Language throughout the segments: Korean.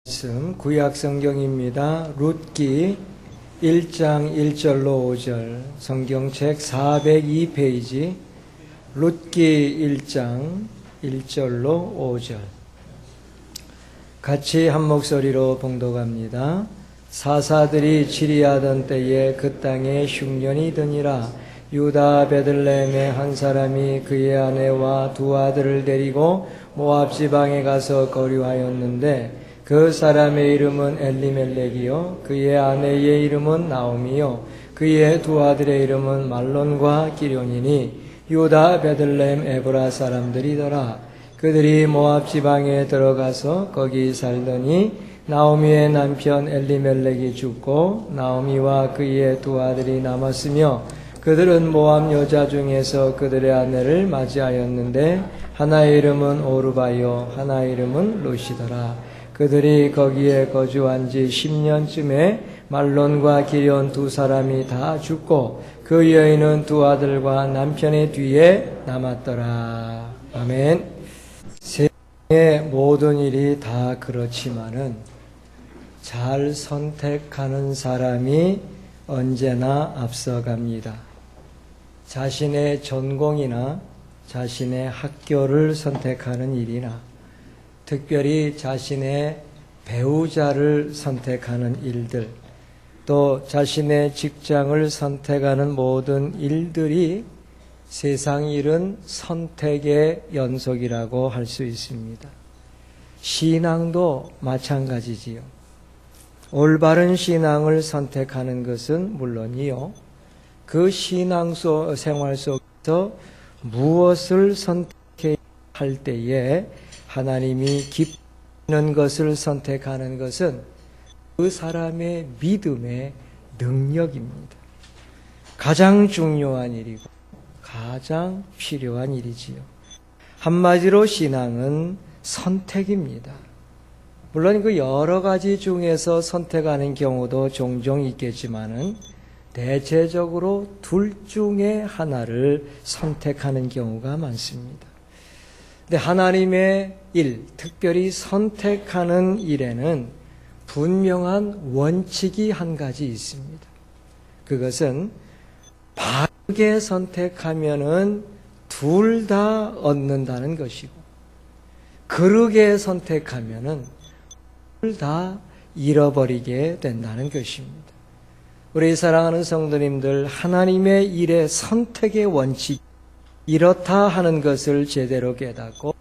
말씀 구약 성경입니다. 룻기 1장 1절로 5절 성경책 402페이지 룻기 1장 1절로 5절 같이 한 목소리로 봉독합니다. 사사들이 치리하던 때에 그 땅에 흉년이 드니라. 유다 베들레헴의 한 사람이 그의 아내와 두 아들을 데리고 모압 지방에 가서 거류하였는데 그 사람의 이름은 엘리멜렉이요 그의 아내의 이름은 나오미요 그의 두 아들의 이름은 말론과 기련이니 유다 베들레헴 에브라 사람들이더라. 그들이 모압 지방에 들어가서 거기 살더니 나오미의 남편 엘리멜렉이 죽고 나오미와 그의 두 아들이 남았으며 그들은 모압 여자 중에서 그들의 아내를 맞이하였는데 하나의 이름은 오르바요 하나의 이름은 룻이더라. 그들이 거기에 거주한 지 10년쯤에 말론과 기련 두 사람이 다 죽고 그 여인은 두 아들과 남편의 뒤에 남았더라. 아멘. 세상의 모든 일이 다 그렇지만은 잘 선택하는 사람이 언제나 앞서갑니다. 자신의 전공이나 자신의 학교를 선택하는 일이나 특별히 자신의 배우자를 선택하는 일들, 또 자신의 직장을 선택하는 모든 일들이 세상 일은 선택의 연속이라고 할 수 있습니다. 신앙도 마찬가지지요. 올바른 신앙을 선택하는 것은 물론이요, 그 신앙 생활 속에서 무엇을 선택해야 할 때에 하나님이 기쁘시는 것을 선택하는 것은 그 사람의 믿음의 능력입니다. 가장 중요한 일이고 가장 필요한 일이지요. 한마디로 신앙은 선택입니다. 물론 그 여러 가지 중에서 선택하는 경우도 종종 있겠지만은 대체적으로 둘 중에 하나를 선택하는 경우가 많습니다. 근데 하나님의 일, 특별히 선택하는 일에는 분명한 원칙이 한 가지 있습니다. 그것은 바르게 선택하면은 둘 다 얻는다는 것이고, 그르게 선택하면은 둘 다 잃어버리게 된다는 것입니다. 우리 사랑하는 성도님들, 하나님의 일의 선택의 원칙, 이렇다 하는 것을 제대로 깨닫고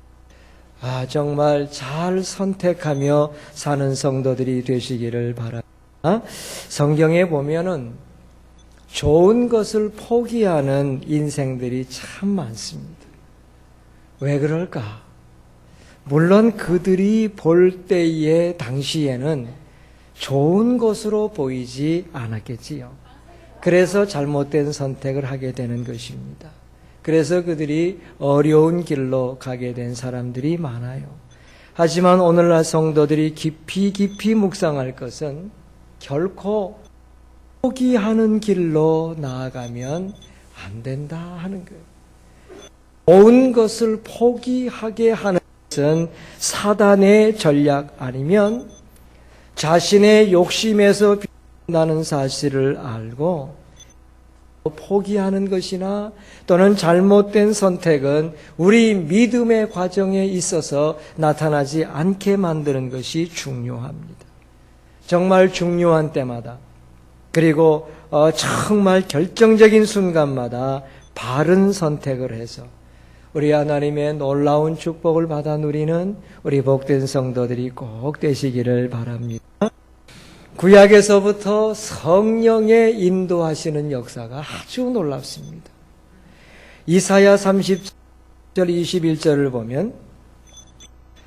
정말 잘 선택하며 사는 성도들이 되시기를 바랍니다. 성경에 보면은 좋은 것을 포기하는 인생들이 참 많습니다. 왜 그럴까? 물론 그들이 볼 때에 당시에는 좋은 것으로 보이지 않았겠지요. 그래서 잘못된 선택을 하게 되는 것입니다. 그래서 그들이 어려운 길로 가게 된 사람들이 많아요. 하지만 오늘날 성도들이 깊이 묵상할 것은 결코 포기하는 길로 나아가면 안 된다 하는 거예요. 좋은 것을 포기하게 하는 것은 사단의 전략 아니면 자신의 욕심에서 비난다는 사실을 알고 포기하는 것이나 또는 잘못된 선택은 우리 믿음의 과정에 있어서 나타나지 않게 만드는 것이 중요합니다. 정말 중요한 때마다 그리고 정말 결정적인 순간마다 바른 선택을 해서 우리 하나님의 놀라운 축복을 받아 누리는 우리 복된 성도들이 꼭 되시기를 바랍니다. 구약에서부터 성령의 인도하시는 역사가 아주 놀랍습니다. 이사야 30절 21절을 보면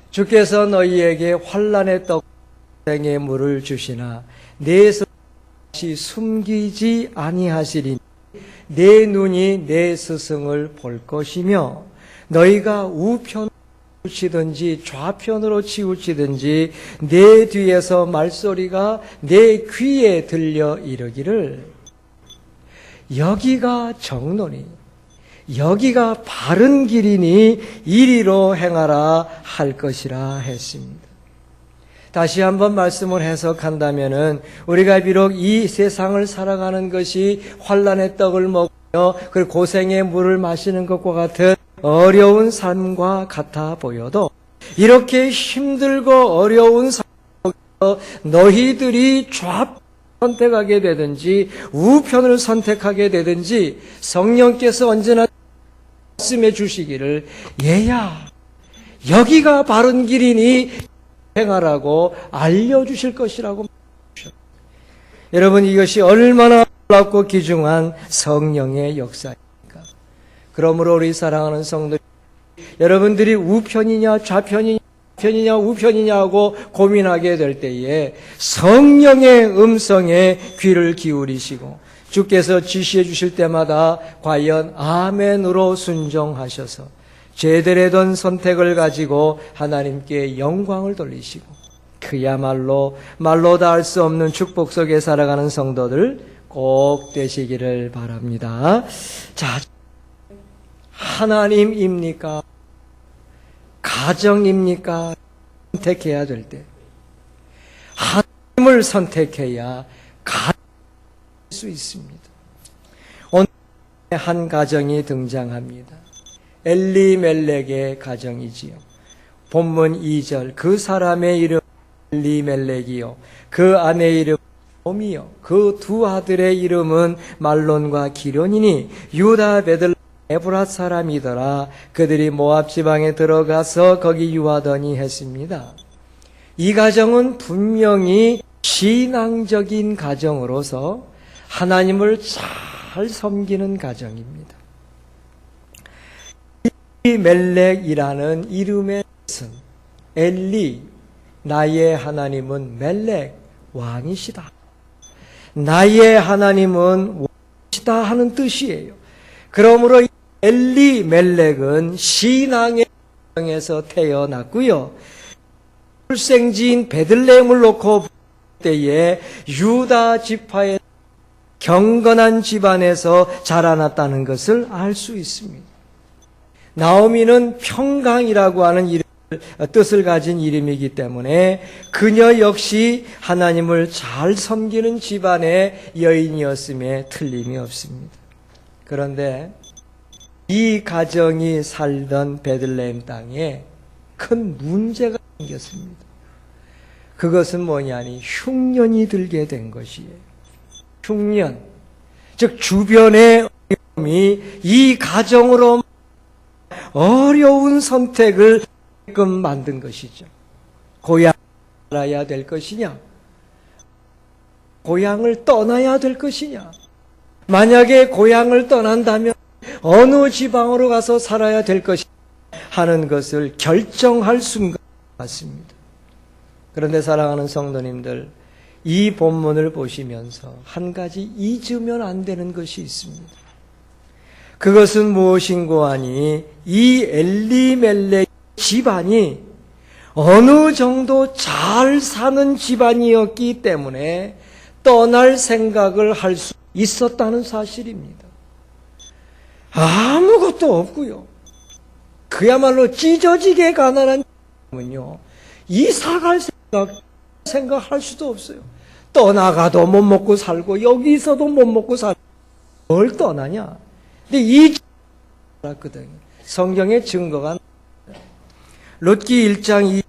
주께서 너희에게 환난의 떡땡의 물을 주시나 내 손이 숨기지 아니하시리니 내 눈이 내 스승을 볼 것이며 너희가 우편으로 치우치든지 좌편으로 치우치든지 내 뒤에서 말소리가 내 귀에 들려 이르기를 여기가 정로니 여기가 바른 길이니 이리로 행하라 할 것이라 했습니다. 다시 한번 말씀을 해석한다면은 우리가 비록 이 세상을 살아가는 것이 환난의 떡을 먹으며 그 고생의 물을 마시는 것과 같은 어려운 삶과 같아 보여도 이렇게 힘들고 어려운 삶 속에서 너희들이 좌편을 선택하게 되든지 우편을 선택하게 되든지 성령께서 언제나 말씀해 주시기를 얘야 여기가 바른 길이니 행하라고 알려주실 것이라고 말씀하셨습니다. 여러분 이것이 얼마나 놀랍고 귀중한 성령의 역사입니까? 그러므로 우리 사랑하는 성도들 여러분들이 우편이냐 좌편이냐 우편이냐 하고 고민하게 될 때에 성령의 음성에 귀를 기울이시고 주께서 지시해 주실 때마다 과연 아멘으로 순종하셔서 제대로 된 선택을 가지고 하나님께 영광을 돌리시고 그야말로 말로 다 할 수 없는 축복 속에 살아가는 성도들 꼭 되시기를 바랍니다. 자, 하나님입니까? 가정입니까? 선택해야 될 때 하나님을 선택해야 가정일 수 있습니다. 오늘 한 가정이 등장합니다. 엘리멜렉의 가정이지요. 본문 2절 그 사람의 이름 엘리멜렉이요 그 아내의 이름 노미요 그 두 아들의 이름은 말론과 기련이니 유다 베들레헴 에브랏 사람이더라. 그들이 모압 지방에 들어가서 거기 유하더니 했습니다. 이 가정은 분명히 신앙적인 가정으로서 하나님을 잘 섬기는 가정입니다. 엘리멜렉이라는 이름의 뜻은 엘리, 나의 하나님은 멜렉, 왕이시다. 나의 하나님은 왕이시다 하는 뜻이에요. 그러므로 엘리멜렉은 신앙의 가정에서 태어났고요. 출생지인 베들레헴을 놓고 볼 때에 유다 지파의 경건한 집안에서 자라났다는 것을 알 수 있습니다. 나오미는 평강이라고 하는 뜻을 가진 이름이기 때문에 그녀 역시 하나님을 잘 섬기는 집안의 여인이었음에 틀림이 없습니다. 그런데 이 가정이 살던 베들레헴 땅에 큰 문제가 생겼습니다. 그것은 뭐냐니 흉년이 들게 된 것이에요. 흉년, 즉 주변의 어려움이 이 가정으로 어려운 선택을 하게끔 만든 것이죠. 고향을 살아야 될 것이냐? 고향을 떠나야 될 것이냐? 만약에 고향을 떠난다면 어느 지방으로 가서 살아야 될 것이냐 하는 것을 결정할 순간 같습니다. 그런데 사랑하는 성도님들, 이 본문을 보시면서 한 가지 잊으면 안 되는 것이 있습니다. 그것은 무엇인고 하니 이 엘리멜렉 집안이 어느 정도 잘 사는 집안이었기 때문에 떠날 생각을 할 수 있었다는 사실입니다. 아무것도 없고요. 그야말로 찢어지게 가난한 집안은요, 이사갈 생각할 수도 없어요. 떠나가도 못 먹고 살고 여기서도 못 먹고 살고 뭘 떠나냐? 근데 이 알았거든요. 성경의 증거가 롯기 1장 2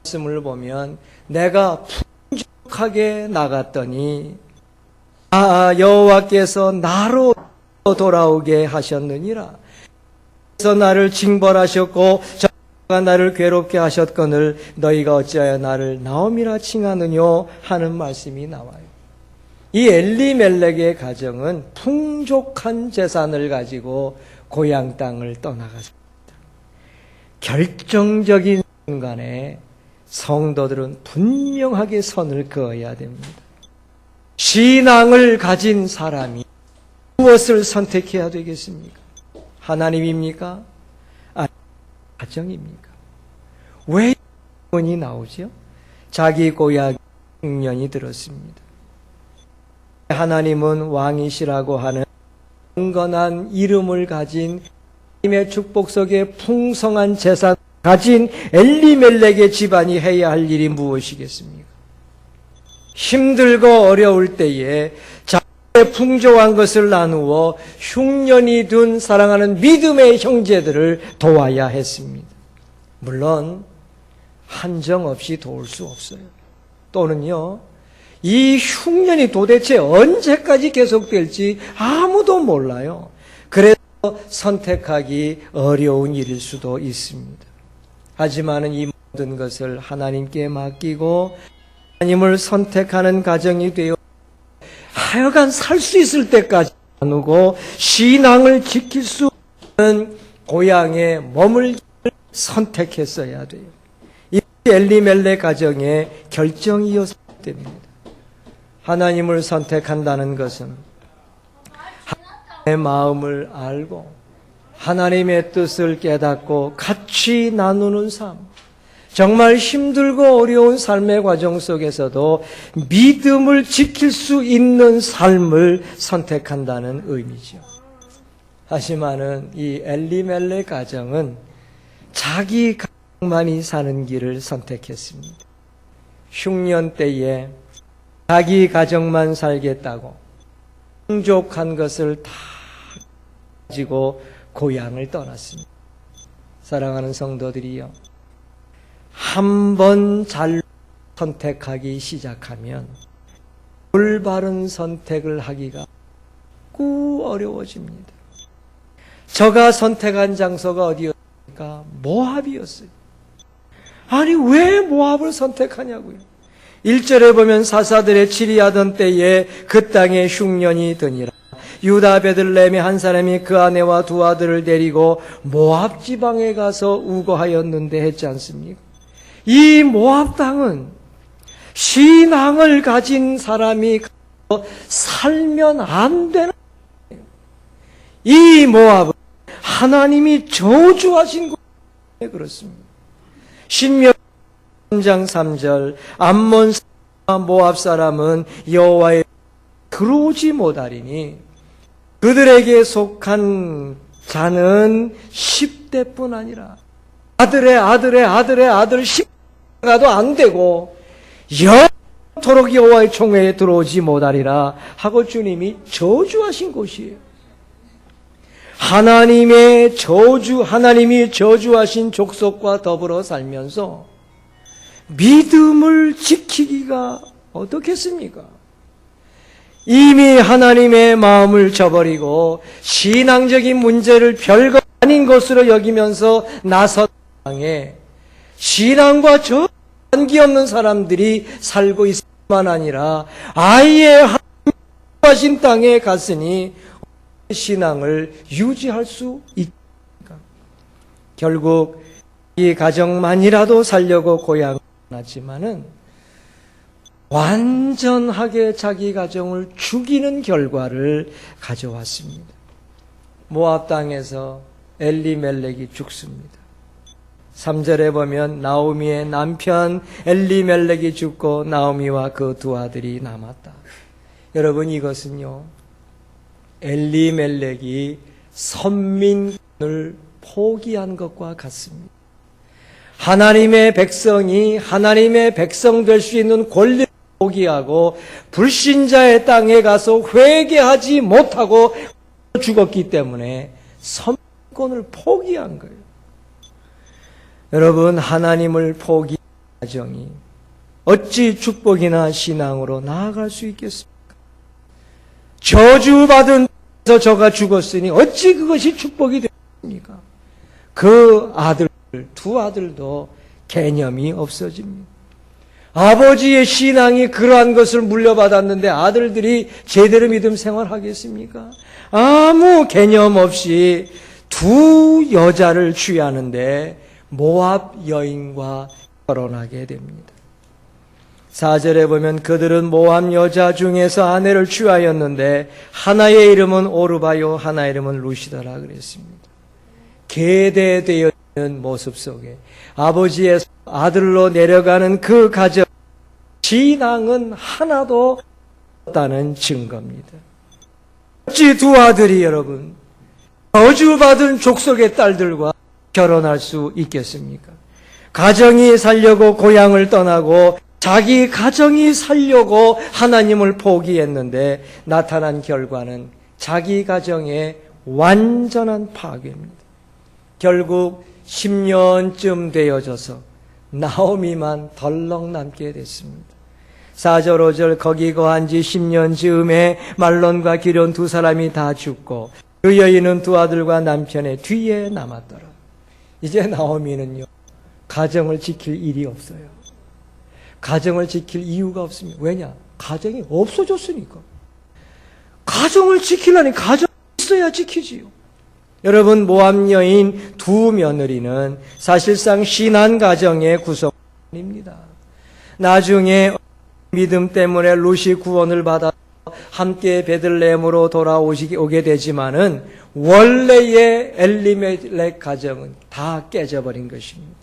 말씀을 보면 내가 풍족하게 나갔더니 여호와께서 나로 돌아오게 하셨느니라. 그래서 나를 징벌하셨고 저가 나를 괴롭게 하셨거늘 너희가 어찌하여 나를 나옴이라 칭하느뇨 하는 말씀이 나와요. 이 엘리멜렉의 가정은 풍족한 재산을 가지고 고향 땅을 떠나갔습니다. 결정적인 순간에 성도들은 분명하게 선을 그어야 됩니다. 신앙을 가진 사람이 무엇을 선택해야 되겠습니까? 하나님입니까? 가정입니까? 왜 흉년이 나오죠? 자기 고향 흉년이 들었습니다. 하나님은 왕이시라고 하는 경건한 이름을 가진 하나님의 축복 속에 풍성한 재산 가진 엘리멜렉의 집안이 해야 할 일이 무엇이겠습니까? 힘들고 어려울 때에 자기의 풍족한 것을 나누어 흉년이 든 사랑하는 믿음의 형제들을 도와야 했습니다. 물론 한정없이 도울 수 없어요. 또는요, 이 흉년이 도대체 언제까지 계속될지 아무도 몰라요. 그래서 선택하기 어려운 일일 수도 있습니다. 하지만 이 모든 것을 하나님께 맡기고 하나님을 선택하는 가정이 되어 하여간 살 수 있을 때까지 나누고 신앙을 지킬 수 있는 고향에 머물기를 선택했어야 돼요. 이 엘리멜렉 가정의 결정이었기 때문입니다. 하나님을 선택한다는 것은 하나님의 마음을 알고 하나님의 뜻을 깨닫고 같이 나누는 삶, 정말 힘들고 어려운 삶의 과정 속에서도 믿음을 지킬 수 있는 삶을 선택한다는 의미죠. 하지만은 이 엘리멜렉 가정은 자기 가정만이 사는 길을 선택했습니다. 흉년 때에 자기 가정만 살겠다고 풍족한 것을 다 가지고 고향을 떠났습니다. 사랑하는 성도들이요, 한 번 잘 선택하기 시작하면 올바른 선택을 하기가 꾸 어려워집니다. 저가 선택한 장소가 어디였습니까? 모압이었어요. 아니 왜 모압을 선택하냐고요. 1절에 보면 사사들의 치리하던 때에 그 땅에 흉년이 드니라. 유다 베들레헴의 한 사람이 그 아내와 두 아들을 데리고 모압 지방에 가서 우거하였는데 했지 않습니까? 이 모압 땅은 신앙을 가진 사람이 살면 안 되는 거예요. 이 모압은 하나님이 저주하신 곳에 그렇습니다. 신명 3장 3절 암몬 사람과 모압 사람은 여호와의 들어오지 못하리니 그들에게 속한 자는 10대뿐 아니라 아들의 아들 10대가도 안 되고 영토록 여호와의 총회에 들어오지 못하리라 하고 주님이 저주하신 곳이에요. 하나님이 저주하신 족속과 더불어 살면서 믿음을 지키기가 어떻겠습니까? 이미 하나님의 마음을 저버리고 신앙적인 문제를 별거 아닌 것으로 여기면서 나선 땅에 신앙과 저 관계없는 사람들이 살고 있을 뿐만 아니라 아예 하나님 하신 땅에 갔으니 신앙을 유지할 수 있습니까? 결국 이 가정만이라도 살려고 고향을 떠났지만은 완전하게 자기 가정을 죽이는 결과를 가져왔습니다. 모압 땅에서 엘리멜렉이 죽습니다. 3절에 보면 나오미의 남편 엘리멜렉이 죽고 나오미와 그 두 아들이 남았다. 여러분, 이것은요, 엘리멜렉이 선민을 포기한 것과 같습니다. 하나님의 백성이 하나님의 백성 될 수 있는 권리를 포기하고 불신자의 땅에 가서 회개하지 못하고 죽었기 때문에 선민권을 포기한 거예요. 여러분, 하나님을 포기한 가정이 어찌 축복이나 신앙으로 나아갈 수 있겠습니까? 저주받은 데서 저가 죽었으니 어찌 그것이 축복이 되겠습니까? 그 아들, 두 아들도 개념이 없어집니다. 아버지의 신앙이 그러한 것을 물려받았는데 아들들이 제대로 믿음 생활하겠습니까? 아무 개념 없이 두 여자를 취하는데 모압 여인과 결혼하게 됩니다. 4절에 보면 그들은 모압 여자 중에서 아내를 취하였는데 하나의 이름은 오르바요 하나의 이름은 루시다라 그랬습니다. 계대되어 있는 모습 속에 아버지의 아들로 내려가는 그 가정, 신앙은 하나도 없다는 증거입니다. 어찌 두 아들이 여러분 저주받은 족속의 딸들과 결혼할 수 있겠습니까? 가정이 살려고 고향을 떠나고 자기 가정이 살려고 하나님을 포기했는데 나타난 결과는 자기 가정의 완전한 파괴입니다. 결국 10년쯤 되어져서 나오미만 덜렁 남게 됐습니다. 4절 5절 거기 거한 지 10년 즈음에 말론과 기럨 두 사람이 다 죽고 그 여인은 두 아들과 남편의 뒤에 남았더라. 이제 나오미는요, 가정을 지킬 일이 없어요. 가정을 지킬 이유가 없습니다. 왜냐? 가정이 없어졌으니까. 가정을 지키려니 가정이 있어야 지키지요. 여러분, 모압 여인 두 며느리는 사실상 신한 가정의 구성원입니다. 나중에 믿음 때문에 롯이 구원을 받아 함께 베들레헴으로 돌아오게 되지만은 원래의 엘리멜렉 가정은 다 깨져버린 것입니다.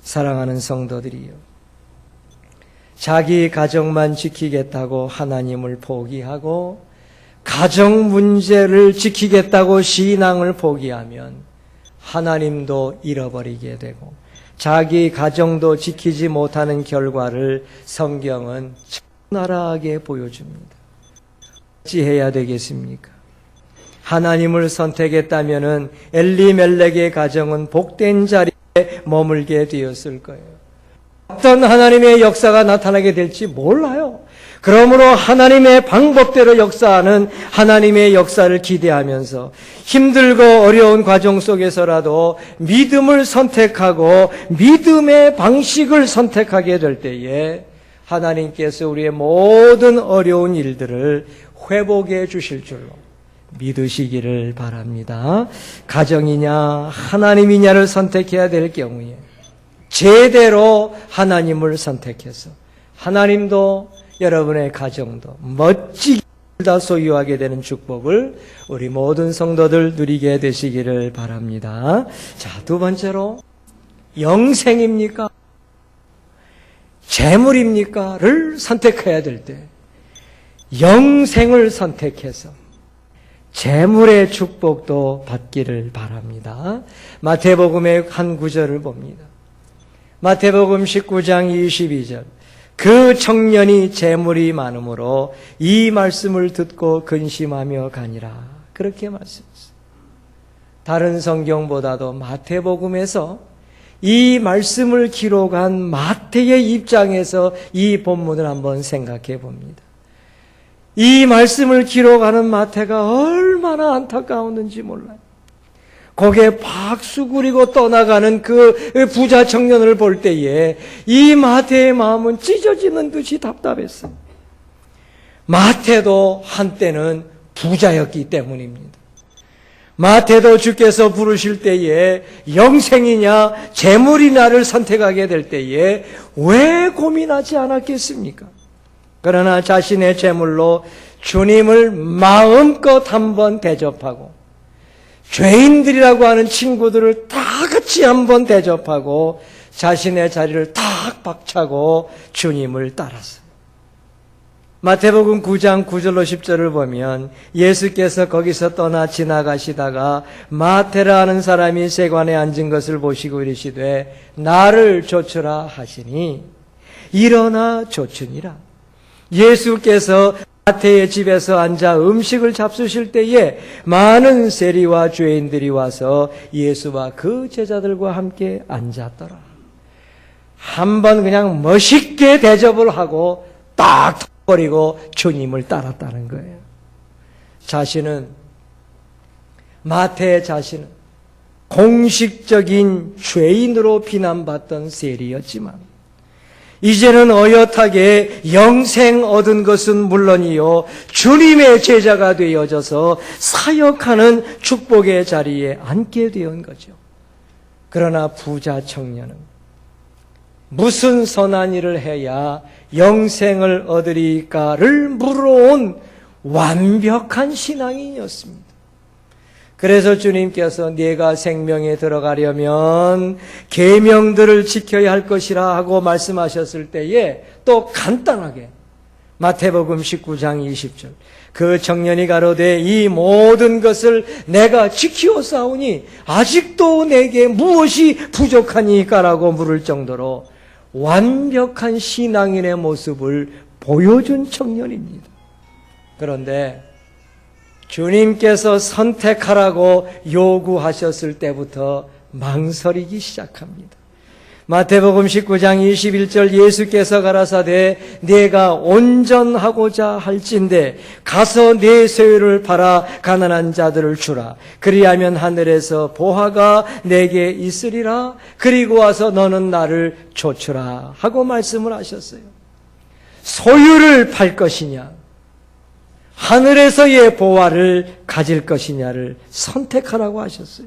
사랑하는 성도들이요, 자기 가정만 지키겠다고 하나님을 포기하고 가정 문제를 지키겠다고 신앙을 포기하면 하나님도 잃어버리게 되고 자기 가정도 지키지 못하는 결과를 성경은 적나라하게 보여줍니다. 어찌 해야 되겠습니까? 하나님을 선택했다면 엘리멜렉의 가정은 복된 자리에 머물게 되었을 거예요. 어떤 하나님의 역사가 나타나게 될지 몰라요. 그러므로 하나님의 방법대로 역사하는 하나님의 역사를 기대하면서 힘들고 어려운 과정 속에서라도 믿음을 선택하고 믿음의 방식을 선택하게 될 때에 하나님께서 우리의 모든 어려운 일들을 회복해 주실 줄로 믿으시기를 바랍니다. 가정이냐 하나님이냐를 선택해야 될 경우에 제대로 하나님을 선택해서 하나님도 여러분의 가정도 멋지게 다 소유하게 되는 축복을 우리 모든 성도들 누리게 되시기를 바랍니다. 자, 두 번째로 영생입니까? 재물입니까?를 선택해야 될 때 영생을 선택해서 재물의 축복도 받기를 바랍니다. 마태복음의 한 구절을 봅니다. 마태복음 19장 22절 그 청년이 재물이 많으므로 이 말씀을 듣고 근심하며 가니라. 그렇게 말씀했어요. 다른 성경보다도 마태복음에서 이 말씀을 기록한 마태의 입장에서 이 본문을 한번 생각해 봅니다. 이 말씀을 기록하는 마태가 얼마나 안타까웠는지 몰라요. 거기에 박수 부리고 떠나가는 그 부자 청년을 볼 때에 이 마태의 마음은 찢어지는 듯이 답답했어요. 마태도 한때는 부자였기 때문입니다. 마태도 주께서 부르실 때에 영생이냐 재물이냐를 선택하게 될 때에 왜 고민하지 않았겠습니까? 그러나 자신의 재물로 주님을 마음껏 한번 대접하고 죄인들이라고 하는 친구들을 다 같이 한번 대접하고 자신의 자리를 탁 박차고 주님을 따랐어요. 마태복음 9장 9절로 10절을 보면 예수께서 거기서 떠나 지나가시다가 마태라 하는 사람이 세관에 앉은 것을 보시고 이르시되 나를 좇으라 하시니 일어나 좇으니라. 예수께서 마태의 집에서 앉아 음식을 잡수실 때에 많은 세리와 죄인들이 와서 예수와 그 제자들과 함께 앉았더라. 한번 그냥 멋있게 대접을 하고 딱 버리고 주님을 따랐다는 거예요. 마태의 자신은 공식적인 죄인으로 비난받던 세리였지만 이제는 어엿하게 영생 얻은 것은 물론이요 주님의 제자가 되어져서 사역하는 축복의 자리에 앉게 된 거죠. 그러나 부자 청년은 무슨 선한 일을 해야 영생을 얻으리까를 물어온 완벽한 신앙인이었습니다. 그래서 주님께서 네가 생명에 들어가려면 계명들을 지켜야 할 것이라 하고 말씀하셨을 때에 또 간단하게 마태복음 19장 20절. 그 청년이 가로되 이 모든 것을 내가 지키어 싸우니 아직도 내게 무엇이 부족하니까라고 물을 정도로 완벽한 신앙인의 모습을 보여준 청년입니다. 그런데 주님께서 선택하라고 요구하셨을 때부터 망설이기 시작합니다. 마태복음 19장 21절 예수께서 가라사대 네가 온전하고자 할진대 가서 네 소유를 팔아 가난한 자들을 주라. 그리하면 하늘에서 보화가 내게 있으리라. 그리고 와서 너는 나를 좇으라 하고 말씀을 하셨어요. 소유를 팔 것이냐, 하늘에서의 보화를 가질 것이냐를 선택하라고 하셨어요.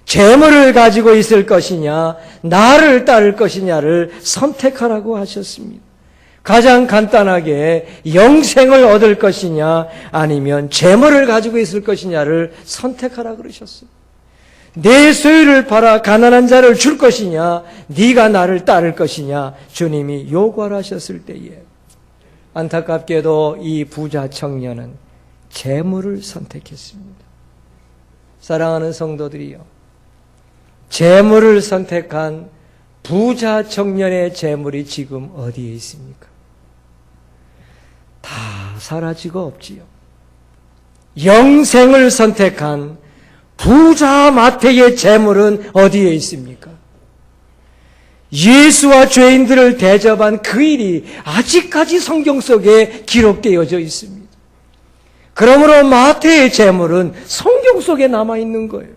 재물을 가지고 있을 것이냐, 나를 따를 것이냐를 선택하라고 하셨습니다. 가장 간단하게 영생을 얻을 것이냐, 아니면 재물을 가지고 있을 것이냐를 선택하라 그러셨어요. 내 소유를 팔아 가난한 자를 줄 것이냐, 네가 나를 따를 것이냐, 주님이 요구하라 하셨을 때에 안타깝게도 이 부자 청년은 재물을 선택했습니다. 사랑하는 성도들이요, 재물을 선택한 부자 청년의 재물이 지금 어디에 있습니까? 다 사라지고 없지요. 영생을 선택한 부자 마태의 재물은 어디에 있습니까? 예수와 죄인들을 대접한 그 일이 아직까지 성경 속에 기록되어져 있습니다. 그러므로 마태의 재물은 성경 속에 남아있는 거예요.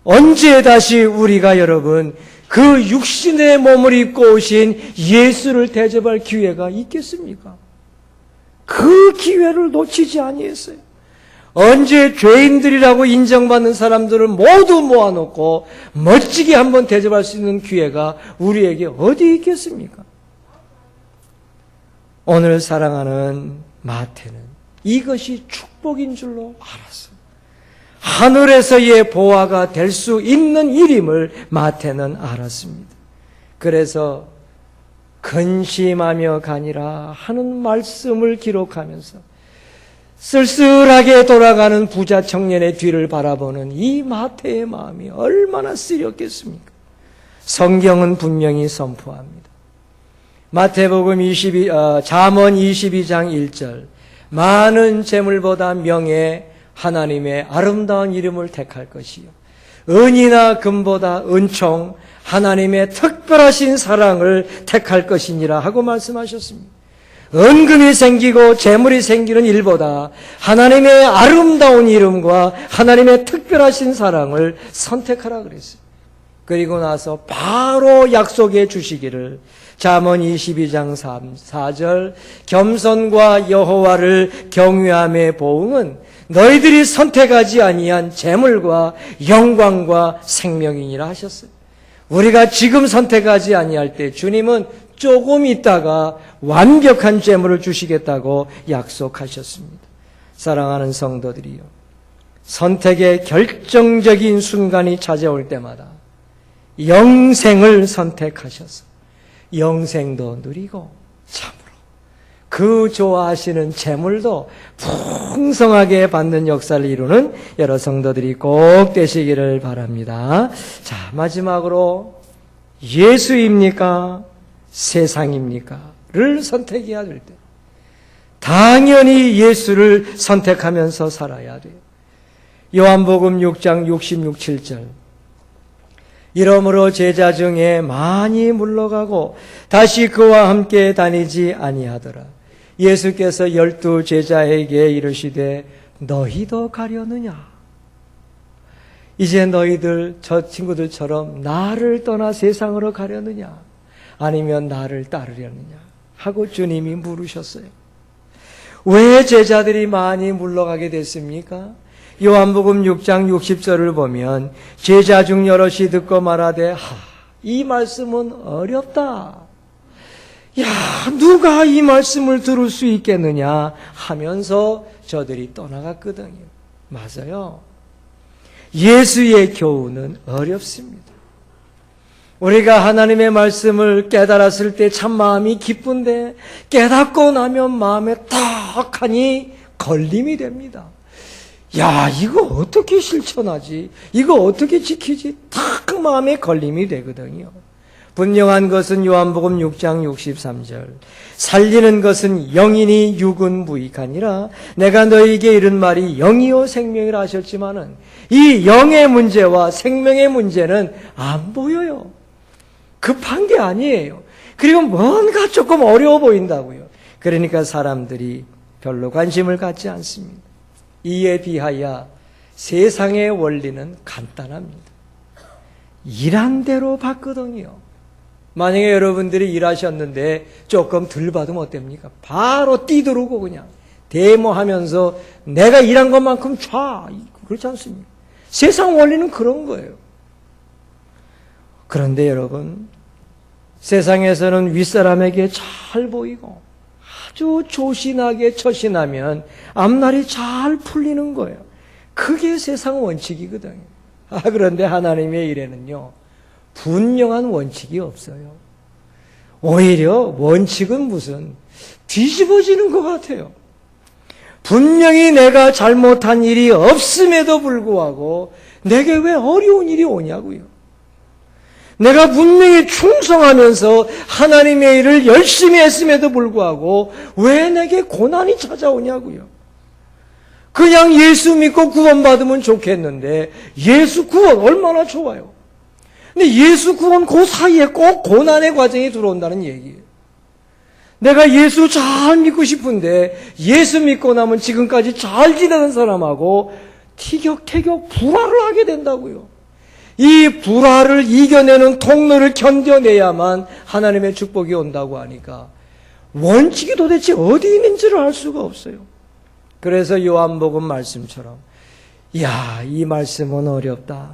언제 다시 우리가 여러분 그 육신의 몸을 입고 오신 예수를 대접할 기회가 있겠습니까? 그 기회를 놓치지 아니했어요. 언제 죄인들이라고 인정받는 사람들을 모두 모아놓고 멋지게 한번 대접할 수 있는 기회가 우리에게 어디 있겠습니까? 오늘 사랑하는 마태는 이것이 축복인 줄로 알았어요. 하늘에서의 보화가 될 수 있는 일임을 마태는 알았습니다. 그래서 근심하며 가니라 하는 말씀을 기록하면서 쓸쓸하게 돌아가는 부자 청년의 뒤를 바라보는 이 마태의 마음이 얼마나 쓰렸겠습니까? 성경은 분명히 선포합니다. 마태복음 잠언 22장 1절 많은 재물보다 명예 하나님의 아름다운 이름을 택할 것이요 은이나 금보다 은총 하나님의 특별하신 사랑을 택할 것이니라 하고 말씀하셨습니다. 은금이 생기고 재물이 생기는 일보다 하나님의 아름다운 이름과 하나님의 특별하신 사랑을 선택하라 그랬어요. 그리고 나서 바로 약속해 주시기를 잠언 22장 4절 겸손과 여호와를 경외함의 보응은 너희들이 선택하지 아니한 재물과 영광과 생명이니라 하셨어요. 우리가 지금 선택하지 아니할 때 주님은 조금 있다가 완벽한 재물을 주시겠다고 약속하셨습니다. 사랑하는 성도들이요, 선택의 결정적인 순간이 찾아올 때마다 영생을 선택하셔서 영생도 누리고 참으로 그 좋아하시는 재물도 풍성하게 받는 역사를 이루는 여러 성도들이 꼭 되시기를 바랍니다. 자, 마지막으로 예수입니까? 세상입니까? 를 선택해야 될 때 당연히 예수를 선택하면서 살아야 돼요. 요한복음 6장 66, 7절 이러므로 제자 중에 많이 물러가고 다시 그와 함께 다니지 아니하더라. 예수께서 12 제자에게 이르시되 너희도 가려느냐? 이제 너희들 저 친구들처럼 나를 떠나 세상으로 가려느냐? 아니면 나를 따르려느냐? 하고 주님이 물으셨어요. 왜 제자들이 많이 물러가게 됐습니까? 요한복음 6장 60절을 보면 제자 중 여럿이 듣고 말하되 이 말씀은 어렵다. 야, 누가 이 말씀을 들을 수 있겠느냐 하면서 저들이 떠나갔거든요. 맞아요. 예수의 교훈은 어렵습니다. 우리가 하나님의 말씀을 깨달았을 때 참 마음이 기쁜데 깨닫고 나면 마음에 탁하니 걸림이 됩니다. 야, 이거 어떻게 실천하지? 이거 어떻게 지키지? 탁 마음에 걸림이 되거든요. 분명한 것은 요한복음 6장 63절. 살리는 것은 영이니 육은 무익하니라. 내가 너희에게 이른 말이 영이요 생명이라 하셨지만은 이 영의 문제와 생명의 문제는 안 보여요. 급한 게 아니에요. 그리고 뭔가 조금 어려워 보인다고요. 그러니까 사람들이 별로 관심을 갖지 않습니다. 이에 비하여 세상의 원리는 간단합니다. 일한 대로 받거든요. 만약에 여러분들이 일하셨는데 조금 덜 받으면 어땠습니까? 바로 뛰들어오고 그냥 데모하면서 내가 일한 것만큼 촤. 그렇지 않습니까? 세상 원리는 그런 거예요. 그런데 여러분, 세상에서는 윗사람에게 잘 보이고 아주 조신하게 처신하면 앞날이 잘 풀리는 거예요. 그게 세상 원칙이거든요. 그런데 하나님의 일에는요, 분명한 원칙이 없어요. 오히려 원칙은 무슨 뒤집어지는 것 같아요. 분명히 내가 잘못한 일이 없음에도 불구하고 내게 왜 어려운 일이 오냐고요. 내가 분명히 충성하면서 하나님의 일을 열심히 했음에도 불구하고 왜 내게 고난이 찾아오냐고요. 그냥 예수 믿고 구원받으면 좋겠는데 예수 구원 얼마나 좋아요. 근데 예수 구원 그 사이에 꼭 고난의 과정이 들어온다는 얘기예요. 내가 예수 잘 믿고 싶은데 예수 믿고 나면 지금까지 잘 지내는 사람하고 티격태격 불화를 하게 된다고요. 이 불화를 이겨내는 통로를 견뎌내야만 하나님의 축복이 온다고 하니까 원칙이 도대체 어디 있는지를 알 수가 없어요. 그래서 요한복음 말씀처럼 야, 이 말씀은 어렵다.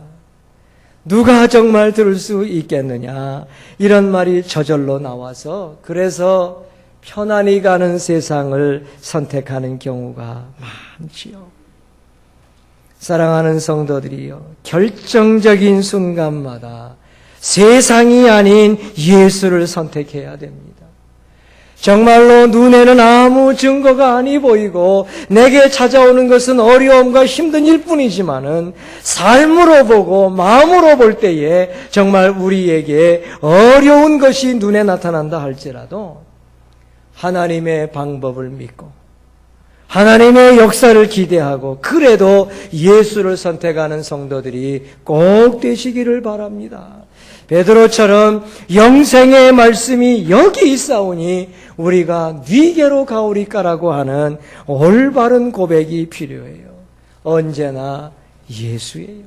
누가 정말 들을 수 있겠느냐. 이런 말이 저절로 나와서 그래서 편안히 가는 세상을 선택하는 경우가 많지요. 사랑하는 성도들이요, 결정적인 순간마다 세상이 아닌 예수를 선택해야 됩니다. 정말로 눈에는 아무 증거가 아니 보이고 내게 찾아오는 것은 어려움과 힘든 일뿐이지만은 삶으로 보고 마음으로 볼 때에 정말 우리에게 어려운 것이 눈에 나타난다 할지라도 하나님의 방법을 믿고 하나님의 역사를 기대하고 그래도 예수를 선택하는 성도들이 꼭 되시기를 바랍니다. 베드로처럼 영생의 말씀이 여기 있사오니 우리가 네게로 가오리까라고 하는 올바른 고백이 필요해요. 언제나 예수예요.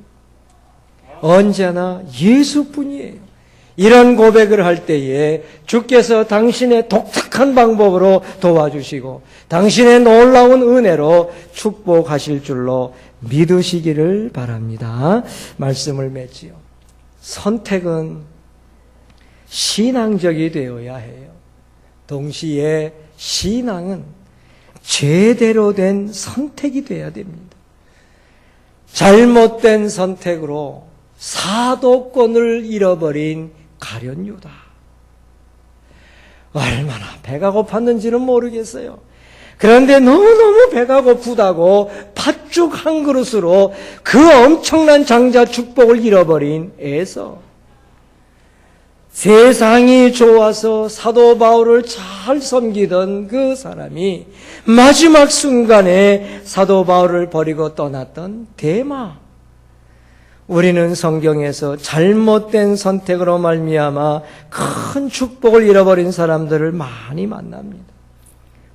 언제나 예수뿐이에요. 이런 고백을 할 때에 주께서 당신의 독특한 방법으로 도와주시고 당신의 놀라운 은혜로 축복하실 줄로 믿으시기를 바랍니다. 말씀을 맺지요. 선택은 신앙적이 되어야 해요. 동시에 신앙은 제대로 된 선택이 되어야 됩니다. 잘못된 선택으로 사도권을 잃어버린 가룟 유다. 얼마나 배가 고팠는지는 모르겠어요. 그런데 너무너무 배가 고프다고 팥죽 한 그릇으로 그 엄청난 장자 축복을 잃어버린 에서, 세상이 좋아서 사도 바울을 잘 섬기던 그 사람이 마지막 순간에 사도 바울을 버리고 떠났던 데마. 우리는 성경에서 잘못된 선택으로 말미암아 큰 축복을 잃어버린 사람들을 많이 만납니다.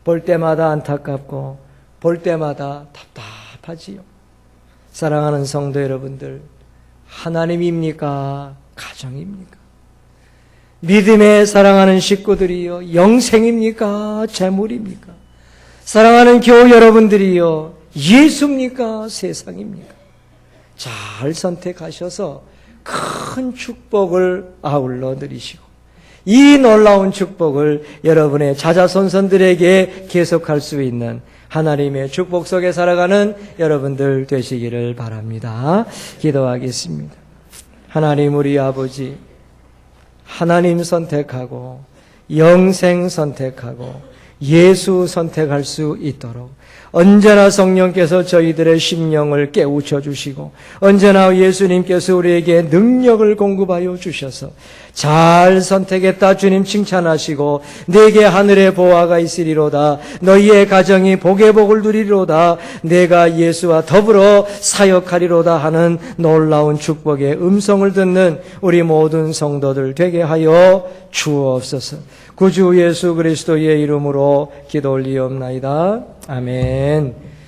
볼 때마다 안타깝고 볼 때마다 답답하지요. 사랑하는 성도 여러분들, 하나님입니까? 가정입니까? 믿음의 사랑하는 식구들이요, 영생입니까? 재물입니까? 사랑하는 교우 여러분들이요, 예수입니까? 세상입니까? 잘 선택하셔서 큰 축복을 아울러 누리시고 이 놀라운 축복을 여러분의 자자손손들에게 계속할 수 있는 하나님의 축복 속에 살아가는 여러분들 되시기를 바랍니다. 기도하겠습니다. 하나님 우리 아버지, 하나님 선택하고 영생 선택하고 예수 선택할 수 있도록 언제나 성령께서 저희들의 심령을 깨우쳐 주시고 언제나 예수님께서 우리에게 능력을 공급하여 주셔서 잘 선택했다 주님 칭찬하시고 내게 하늘의 보화가 있으리로다 너희의 가정이 복의 복을 누리리로다 내가 예수와 더불어 사역하리로다 하는 놀라운 축복의 음성을 듣는 우리 모든 성도들 되게 하여 주옵소서. 구주 예수 그리스도의 이름으로 기도 올리옵나이다. 아멘.